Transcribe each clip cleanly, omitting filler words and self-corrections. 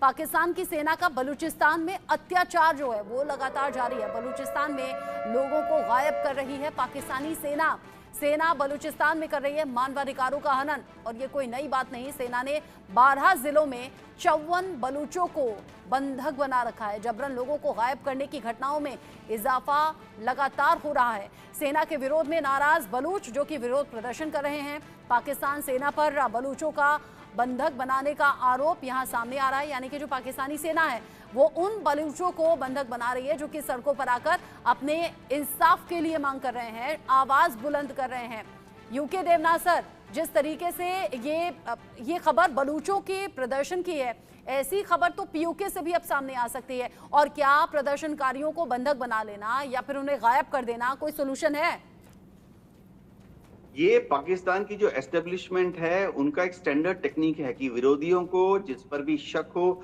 पाकिस्तान की सेना का बलूचिस्तान में अत्याचार जो है वो लगातार जारी है। बलूचिस्तान में लोगों को गायब कर रही है पाकिस्तानी सेना बलूचिस्तान में कर रही है मानवाधिकारों का हनन। और ये कोई नई बात नहीं, सेना ने 12 जिलों में 54 बलूचों को बंधक बना रखा है। जबरन लोगों को गायब करने की घटनाओं में इजाफा लगातार हो रहा है। सेना के विरोध में नाराज बलूच जो कि विरोध प्रदर्शन कर रहे हैं। पाकिस्तान सेना पर बलूचों का बंधक बनाने का आरोप यहां सामने आ रहा है, यानी कि जो पाकिस्तानी सेना है वो उन बलूचों को बंधक बना रही है जो कि सड़कों पर आकर अपने इंसाफ के लिए मांग कर रहे हैं, आवाज बुलंद कर रहे हैं। यूके देवनाथ सर, जिस तरीके से ये खबर बलूचों के प्रदर्शन की है, ऐसी खबर तो पीयूके से भी अब सामने आ सकती है। और क्या प्रदर्शनकारियों को बंधक बना लेना या फिर उन्हें गायब कर देना कोई सोल्यूशन है? ये पाकिस्तान की जो एस्टेब्लिशमेंट है उनका एक स्टैंडर्ड टेक्निक है कि विरोधियों को जिस पर भी शक हो,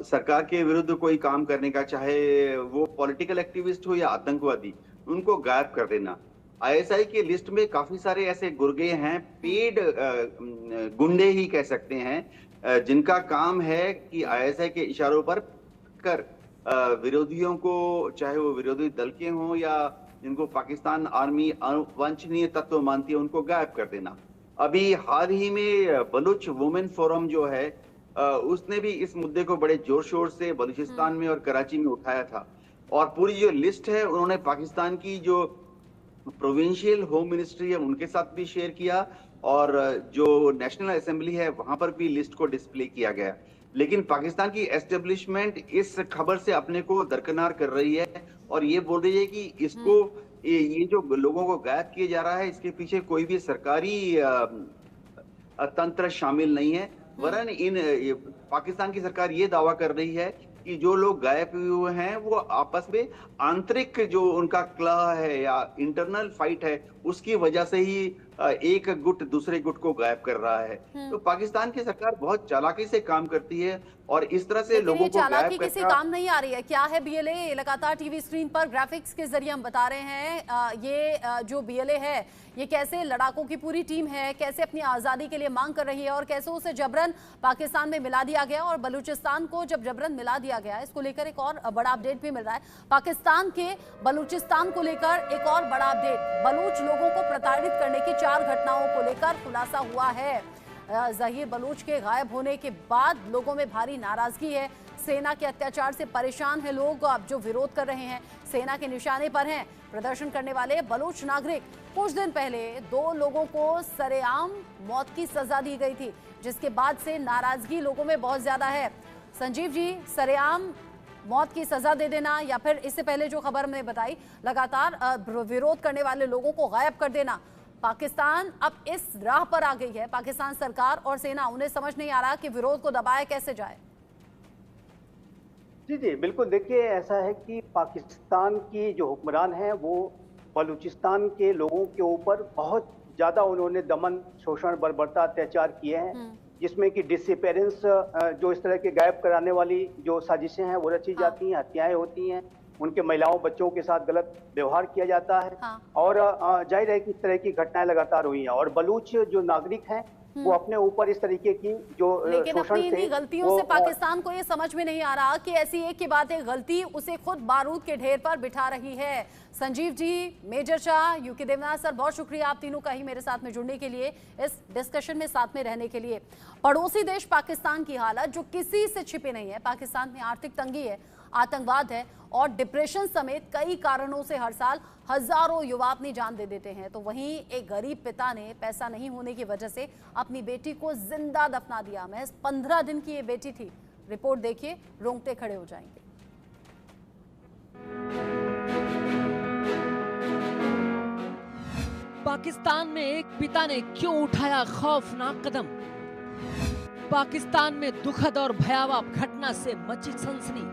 सरकार के विरुद्ध कोई काम करने का, चाहे वो पॉलिटिकल एक्टिविस्ट हो या आतंकवादी, उनको गायब कर देना। आईएसआई की लिस्ट में काफी सारे ऐसे गुर्गे हैं, पेड गुंडे ही कह सकते हैं, जिनका काम है कि आईएसआई के इशारों पर कर विरोधियों को, चाहे वो विरोधी दल के हों या जिनको पाकिस्तान आर्मी अवांछनीय तत्व मानती है, उनको गायब कर देना। अभी हाल ही में बलूच वुमेन फोरम जो है उसने भी इस मुद्दे को बड़े जोर शोर से बलूचिस्तान में और कराची में उठाया था। और पूरी जो लिस्ट है उन्होंने पाकिस्तान की जो प्रोविंशियल होम मिनिस्ट्री है उनके साथ भी शेयर किया और जो नेशनल असेंबली है वहां पर भी लिस्ट को डिस्प्ले किया गया। लेकिन पाकिस्तान की एस्टेब्लिशमेंट इस खबर से अपने को दरकिनार कर रही है और ये बोल रही है कि इसको ये जो लोगों को गायब किया जा रहा है इसके पीछे कोई भी सरकारी तंत्र शामिल नहीं है। वरन पाकिस्तान की सरकार ये दावा कर रही है कि जो लोग गायब हुए हैं वो आपस में आंतरिक जो उनका कलह है या इंटरनल फाइट है उसकी वजह से ही एक गुट दूसरे गुट को गायब कर रहा है। तो पाकिस्तान की सरकार बहुत चालाकी से काम करती है और इस तरह से लोगों को गायब करके किसी काम नहीं आ रही है। क्या है बीएलए? लगातार टीवी स्क्रीन पर ग्राफिक्स के जरिए हम बता रहे हैं ये जो बीएलए है ये कैसे लड़ाकों की पूरी टीम है, कैसे अपनी आजादी के लिए मांग कर रही है और कैसे उसे जबरन पाकिस्तान में मिला दिया गया। और बलूचिस्तान को जब जबरन मिला दिया गया, इसको लेकर एक और बड़ा अपडेट भी मिल रहा है। पाकिस्तान के बलूचिस्तान को लेकर एक और बड़ा अपडेट, बलूच लोगों को प्रताड़ित करने की 4 घटनाओं को लेकर खुलासा हुआ है। ज़हीर बलूच के गायब होने के बाद लोगों में भारी नाराजगी है। सेना के अत्याचार से परेशान है लोग, अब जो विरोध कर रहे हैं सेना के निशाने पर हैं प्रदर्शन करने वाले बलूच नागरिक। कुछ दिन पहले 2 लोगों को सरेआम मौत की सजा दी गई थी, जिसके बाद से नाराजगी लोगों में बहुत ज्यादा है। संजीव जी, सरेआम मौत की सजा दे देना या फिर इससे पहले जो खबर हमने बताई लगातार विरोध करने वाले लोगों को गायब कर देना, पाकिस्तान अब इस राह पर आ गई है। पाकिस्तान सरकार और सेना, उन्हें समझ नहीं आ रहा कि विरोध को दबाया कैसे जाए। जी बिल्कुल, देखिए ऐसा है कि पाकिस्तान की जो हुक्मरान हैं वो बलूचिस्तान के लोगों के ऊपर बहुत ज्यादा उन्होंने दमन, शोषण, बर्बरता, अत्याचार किए हैं, जिसमें कि डिसअपीयरेंस, जो इस तरह के गायब कराने वाली जो साजिशें हैं वो रची जाती हैं, हत्याएं होती हैं, उनके महिलाओं बच्चों के साथ गलत व्यवहार किया जाता है। और जाहिर है कि इस तरह की घटनाएं लगातार हुई हैं और बलूच जो नागरिक हैं वो अपने ऊपर इस तरीके की जो लेकिन अपनी इन्हीं गलतियों से पाकिस्तान को ये समझ में नहीं आ रहा कि ऐसी एक के बाद एक गलती उसे खुद बारूद के ढेर पर बिठा रही है। Sanjeev ji, major Shah, UK Devnath sir, बहुत शुक्रिया आप तीनों का ही मेरे साथ में जुड़ने के लिए, इस डिस्कशन में साथ में रहने के लिए। पड़ोसी देश पाकिस्तान की हालत जो किसी से छिपी नहीं है, पाकिस्तान में आर्थिक तंगी है, आतंकवाद है और डिप्रेशन समेत कई कारणों से हर साल हजारों युवा अपनी जान दे देते हैं। तो वहीं एक गरीब पिता ने पैसा नहीं होने की वजह से अपनी बेटी को जिंदा दफना दिया। महज 15 दिन की ये बेटी थी। रिपोर्ट देखिए, रोंगटे खड़े हो जाएंगे। पाकिस्तान में एक पिता ने क्यों उठाया खौफनाक कदम? पाकिस्तान में दुखद और भयावह घटना से मची सनसनी।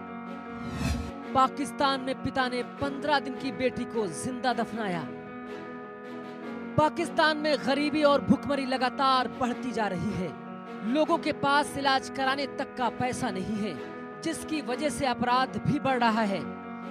पाकिस्तान में पिता ने 15 दिन की बेटी को जिंदा दफनाया। पाकिस्तान में गरीबी और भुखमरी लगातार बढ़ती जा रही है। लोगों के पास इलाज कराने तक का पैसा नहीं है, जिसकी वजह से अपराध भी बढ़ रहा है।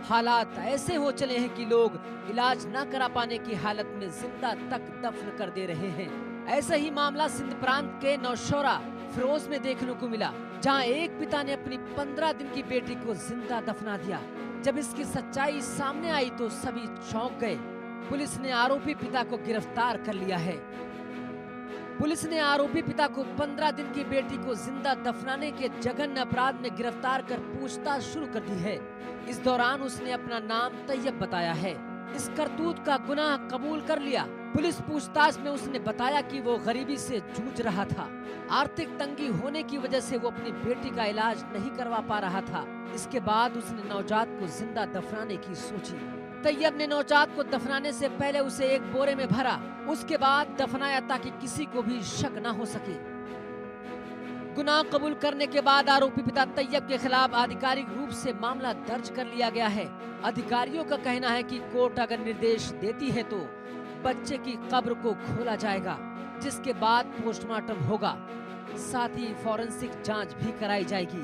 हालात ऐसे हो चले हैं कि लोग इलाज न करा पाने की हालत में जिंदा तक दफन कर दे रहे हैं। ऐसा ही मामला सिंध प्रांत के नौशौरा फिरोज में देखने को मिला, जहां एक पिता ने अपनी 15 दिन की बेटी को जिंदा दफना दिया। जब इसकी सच्चाई सामने आई तो सभी चौंक गए। पुलिस ने आरोपी पिता को गिरफ्तार कर लिया है। पुलिस ने आरोपी पिता को 15 दिन की बेटी को जिंदा दफनाने के जघन्य अपराध में गिरफ्तार कर पूछताछ शुरू कर दी है। इस दौरान उसने अपना नाम तैयब बताया है। इस करतूत का गुनाह कबूल कर लिया। पुलिस पूछताछ में उसने बताया कि वो गरीबी से जूझ रहा था। आर्थिक तंगी होने की वजह से वो अपनी बेटी का इलाज नहीं करवा पा रहा था। इसके बाद उसने नवजात को जिंदा दफनाने की सोची। तैयब ने नवजात को दफनाने से पहले उसे एक बोरे में भरा, उसके बाद दफनाया ताकि किसी को भी शक न हो सके। गुनाह कबूल करने के बाद आरोपी पिता तैयब के खिलाफ आधिकारिक रूप से मामला दर्ज कर लिया गया है। अधिकारियों का कहना है कि कोर्ट अगर निर्देश देती है तो बच्चे की कब्र को खोला जाएगा, जिसके बाद पोस्टमार्टम होगा, साथ ही फॉरेंसिक जांच भी कराई जाएगी।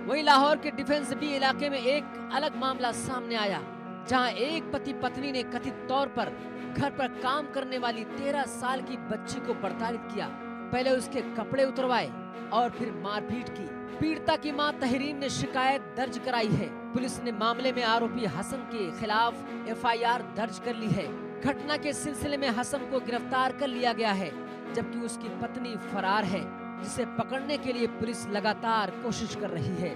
वहीं लाहौर के डिफेंस बी इलाके में एक अलग मामला सामने आया, जहां एक पति पत्नी ने कथित तौर पर घर पर काम करने वाली 13 साल की बच्ची को प्रताड़ित किया। पहले उसके कपड़े उतरवाए और फिर मारपीट की। पीड़िता की मां तहरीन ने शिकायत दर्ज कराई है। पुलिस ने मामले में आरोपी हसन के खिलाफ FIR दर्ज कर ली है। घटना के सिलसिले में हसन को गिरफ्तार कर लिया गया है, जबकि उसकी पत्नी फरार है, जिसे पकड़ने के लिए पुलिस लगातार कोशिश कर रही है।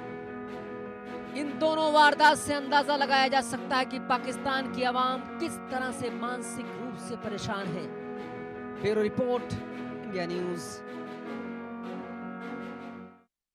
इन दोनों वारदात से अंदाजा लगाया जा सकता है कि पाकिस्तान की आवाम किस तरह से मानसिक रूप से परेशान है। Bureau report, India news.